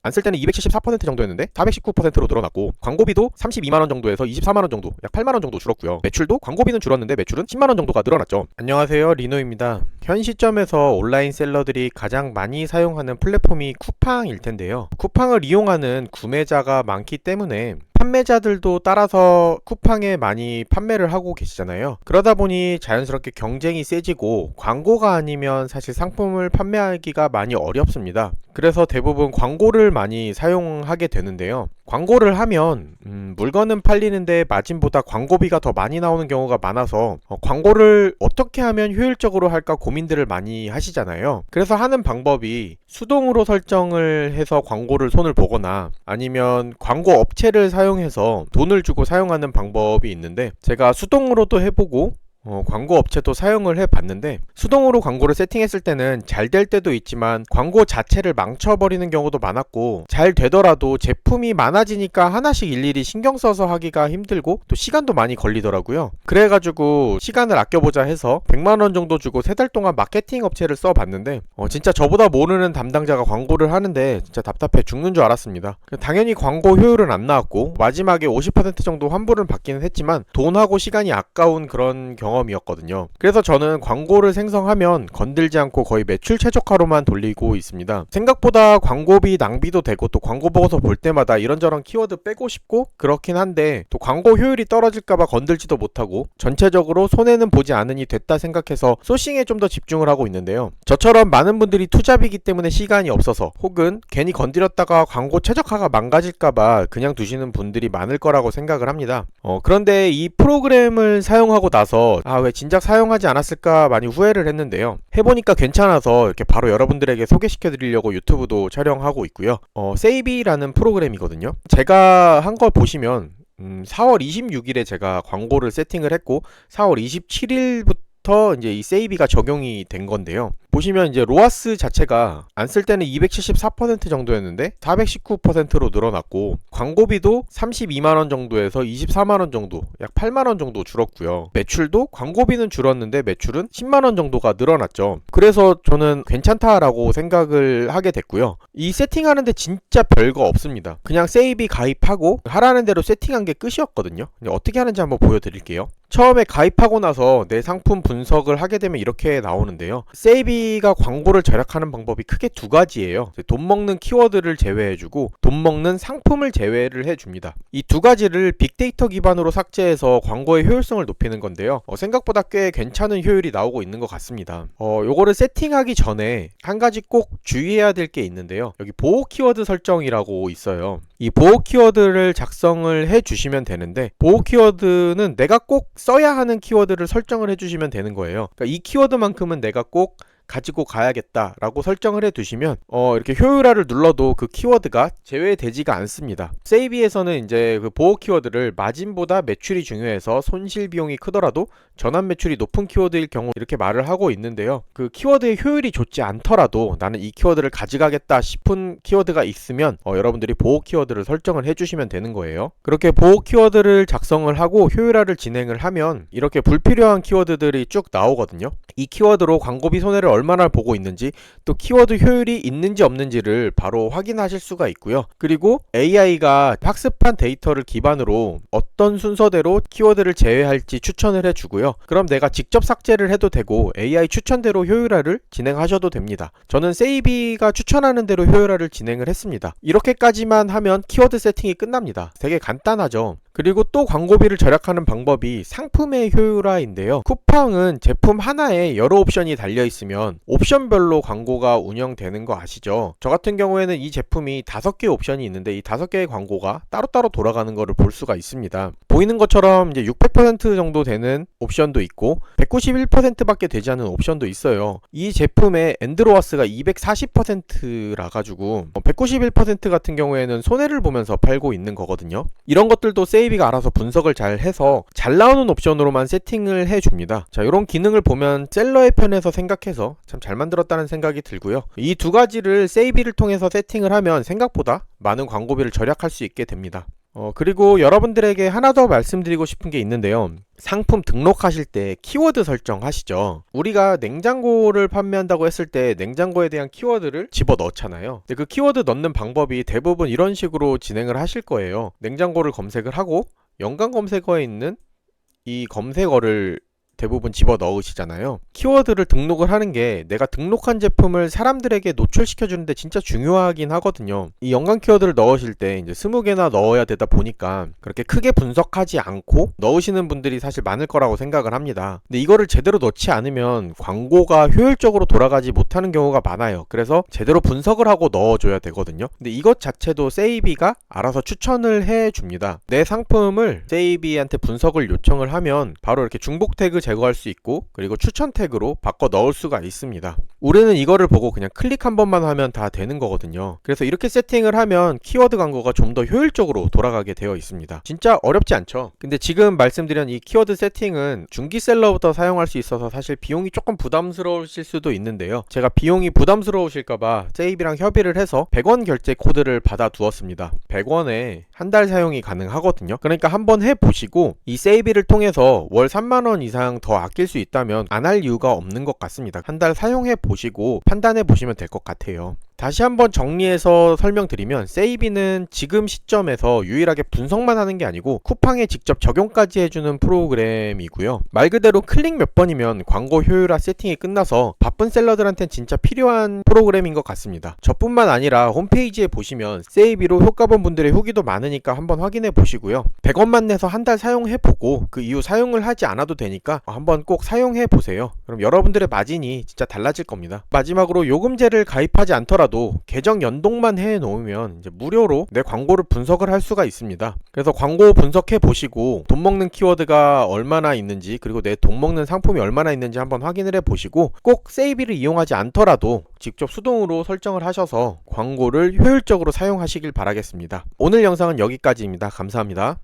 안 쓸 때는 274% 정도였는데 419%로 늘어났고, 광고비도 32만원 정도에서 24만원 정도, 약 8만원 정도 줄었고요. 매출도 광고비는 줄었는데 매출은 10만원 정도가 늘어났죠. 안녕하세요, 리노입니다. 현 시점에서 온라인 셀러들이 가장 많이 사용하는 플랫폼이 쿠팡일 텐데요. 쿠팡을 이용하는 구매자가 많기 때문에 판매자들도 따라서 쿠팡에 많이 판매를 하고 계시잖아요. 그러다 보니 자연스럽게 경쟁이 세지고, 광고가 아니면 사실 상품을 판매하기가 많이 어렵습니다. 그래서 대부분 광고를 많이 사용하게 되는데요. 광고를 하면 물건은 팔리는데 마진보다 광고비가 더 많이 나오는 경우가 많아서 광고를 어떻게 하면 효율적으로 할까 고민들을 많이 하시잖아요. 그래서 하는 방법이 수동으로 설정을 해서 광고를 손을 보거나, 아니면 광고 업체를 사용해서 돈을 주고 사용하는 방법이 있는데, 제가 수동으로도 해보고 광고 업체도 사용을 해봤는데, 수동으로 광고를 세팅했을 때는 잘 될 때도 있지만 광고 자체를 망쳐버리는 경우도 많았고, 잘 되더라도 제품이 많아지니까 하나씩 일일이 신경 써서 하기가 힘들고 또 시간도 많이 걸리더라고요. 그래가지고 시간을 아껴보자 해서 100만원 정도 주고 3달 동안 마케팅 업체를 써봤는데, 진짜 저보다 모르는 담당자가 광고를 하는데 진짜 답답해 죽는 줄 알았습니다. 당연히 광고 효율은 안 나왔고, 마지막에 50% 정도 환불은 받기는 했지만 돈하고 시간이 아까운 그런 경험이었거든요. 그래서 저는 광고를 생성하면 건들지 않고 거의 매출 최적화로만 돌리고 있습니다. 생각보다 광고비 낭비도 되고, 또 광고 보고서 볼 때마다 이런저런 키워드 빼고 싶고 그렇긴 한데, 또 광고 효율이 떨어질까봐 건들지도 못하고 전체적으로 손해는 보지 않으니 됐다 생각해서 소싱에 좀 더 집중을 하고 있는데요. 저처럼 많은 분들이 투잡이기 때문에 시간이 없어서, 혹은 괜히 건드렸다가 광고 최적화가 망가질까봐 그냥 두시는 분들이 많을 거라고 생각을 합니다. 그런데 이 프로그램을 사용하고 나서 왜 진작 사용하지 않았을까 많이 후회를 했는데요. 해보니까 괜찮아서 이렇게 바로 여러분들에게 소개시켜 드리려고 유튜브도 촬영하고 있고요. 세이비라는 프로그램이거든요. 제가 한 걸 보시면 4월 26일에 제가 광고를 세팅을 했고, 4월 27일부터 이제 이 세이비가 적용이 된 건데요. 보시면 이제 로아스 자체가 안 쓸 때는 274% 정도였는데 419%로 늘어났고, 광고비도 32만원 정도에서 24만원 정도, 약 8만원 정도 줄었고요. 매출도 광고비는 줄었는데 매출은 10만원 정도가 늘어났죠. 그래서 저는 괜찮다라고 생각을 하게 됐고요. 이 세팅하는데 진짜 별거 없습니다. 그냥 세이비 가입하고 하라는 대로 세팅한 게 끝이었거든요. 어떻게 하는지 한번 보여드릴게요. 처음에 가입하고 나서 내 상품 분석을 하게 되면 이렇게 나오는데요. 세이비가 광고를 절약하는 방법이 크게 두 가지예요. 돈 먹는 키워드를 제외해주고 돈 먹는 상품을 제외를 해줍니다. 이 두 가지를 빅데이터 기반으로 삭제해서 광고의 효율성을 높이는 건데요. 생각보다 꽤 괜찮은 효율이 나오고 있는 것 같습니다. 요거를 세팅하기 전에 한 가지 꼭 주의해야 될 게 있는데요. 여기 보호 키워드 설정이라고 있어요. 이 보호 키워드를 작성을 해주시면 되는데, 보호 키워드는 내가 꼭 써야 하는 키워드를 설정을 해주시면 되는 거예요. 그러니까 이 키워드만큼은 내가 꼭 가지고 가야겠다 라고 설정을 해 두시면 이렇게 효율화를 눌러도 그 키워드가 제외되지가 않습니다. 세이비에서는 이제 그 보호 키워드를 마진보다 매출이 중요해서 손실 비용이 크더라도 전환 매출이 높은 키워드일 경우 이렇게 말을 하고 있는데요. 그 키워드의 효율이 좋지 않더라도 나는 이 키워드를 가져가겠다 싶은 키워드가 있으면 여러분들이 보호 키워드를 설정을 해주시면 되는 거예요. 그렇게 보호 키워드를 작성을 하고 효율화를 진행을 하면 이렇게 불필요한 키워드들이 쭉 나오거든요. 이 키워드로 광고비 손해를 얼마나 보고 있는지, 또 키워드 효율이 있는지 없는지를 바로 확인하실 수가 있고요. 그리고 AI가 학습한 데이터를 기반으로 어떤 순서대로 키워드를 제외할지 추천을 해주고요. 그럼 내가 직접 삭제를 해도 되고 AI 추천대로 효율화를 진행하셔도 됩니다. 저는 세이비가 추천하는 대로 효율화를 진행을 했습니다. 이렇게까지만 하면 키워드 세팅이 끝납니다. 되게 간단하죠. 그리고 또 광고비를 절약하는 방법이 상품의 효율화인데요. 쿠팡은 제품 하나에 여러 옵션이 달려있으면 옵션별로 광고가 운영되는 거 아시죠? 저 같은 경우에는 이 제품이 5개의 옵션이 있는데 이 5개의 광고가 따로따로 돌아가는 거를 볼 수가 있습니다. 보이는 것처럼 이제 600% 정도 되는 옵션도 있고 191% 밖에 되지 않은 옵션도 있어요. 이 제품의 엔드로아스가 240%라 가지고 191% 같은 경우에는 손해를 보면서 팔고 있는 거거든요. 이런 것들도 세이비가 알아서 분석을 잘 해서 잘 나오는 옵션으로만 세팅을 해줍니다. 자, 이런 기능을 보면 셀러의 편에서 생각해서 참 잘 만들었다는 생각이 들고요. 이 두 가지를 세이비를 통해서 세팅을 하면 생각보다 많은 광고비를 절약할 수 있게 됩니다. 그리고 여러분들에게 하나 더 말씀드리고 싶은 게 있는데요. 상품 등록하실 때 키워드 설정하시죠. 우리가 냉장고를 판매한다고 했을 때 냉장고에 대한 키워드를 집어 넣잖아요. 근데 그 키워드 넣는 방법이 대부분 이런 식으로 진행을 하실 거예요. 냉장고를 검색을 하고 연관 검색어에 있는 이 검색어를 대부분 집어 넣으시잖아요. 키워드를 등록을 하는 게 내가 등록한 제품을 사람들에게 노출시켜 주는데 진짜 중요하긴 하거든요. 이 연관 키워드를 넣으실 때 이제 20개나 넣어야 되다 보니까 그렇게 크게 분석하지 않고 넣으시는 분들이 사실 많을 거라고 생각을 합니다. 근데 이거를 제대로 넣지 않으면 광고가 효율적으로 돌아가지 못하는 경우가 많아요. 그래서 제대로 분석을 하고 넣어줘야 되거든요. 근데 이것 자체도 세이비가 알아서 추천을 해줍니다. 내 상품을 세이비한테 분석을 요청을 하면 바로 이렇게 중복 태그 제거할 수 있고, 그리고 추천 태그로 바꿔 넣을 수가 있습니다. 우리는 이거를 보고 그냥 클릭 한 번만 하면 다 되는 거거든요. 그래서 이렇게 세팅을 하면 키워드 광고가 좀 더 효율적으로 돌아가게 되어 있습니다. 진짜 어렵지 않죠? 근데 지금 말씀드린 이 키워드 세팅은 중기셀러부터 사용할 수 있어서 사실 비용이 조금 부담스러우실 수도 있는데요. 제가 비용이 부담스러우실까봐 세이비랑 협의를 해서 100원 결제 코드를 받아 두었습니다. 100원에 한 달 사용이 가능하거든요. 그러니까 한번 해보시고 이 세이비를 통해서 월 3만원 이상 더 아낄 수 있다면 안 할 이유가 없는 것 같습니다. 한 달 사용해 보시고 판단해 보시면 될 것 같아요. 다시 한번 정리해서 설명드리면 세이비는 지금 시점에서 유일하게 분석만 하는 게 아니고 쿠팡에 직접 적용까지 해주는 프로그램이고요. 말 그대로 클릭 몇 번이면 광고 효율화 세팅이 끝나서 바쁜 셀러들한텐 진짜 필요한 프로그램인 것 같습니다. 저뿐만 아니라 홈페이지에 보시면 세이비로 효과 본 분들의 후기도 많으니까 한번 확인해 보시고요. 100원만 내서 한 달 사용해 보고 그 이후 사용을 하지 않아도 되니까 한번 꼭 사용해 보세요. 그럼 여러분들의 마진이 진짜 달라질 겁니다. 마지막으로 요금제를 가입하지 않더라도 계정 연동만 해 놓으면 이제 무료로 내 광고를 분석을 할 수가 있습니다. 그래서 광고 분석해 보시고 돈 먹는 키워드가 얼마나 있는지, 그리고 내 돈 먹는 상품이 얼마나 있는지 한번 확인을 해 보시고 꼭 세이비를 이용하지 않더라도 직접 수동으로 설정을 하셔서 광고를 효율적으로 사용하시길 바라겠습니다. 오늘 영상은 여기까지입니다. 감사합니다.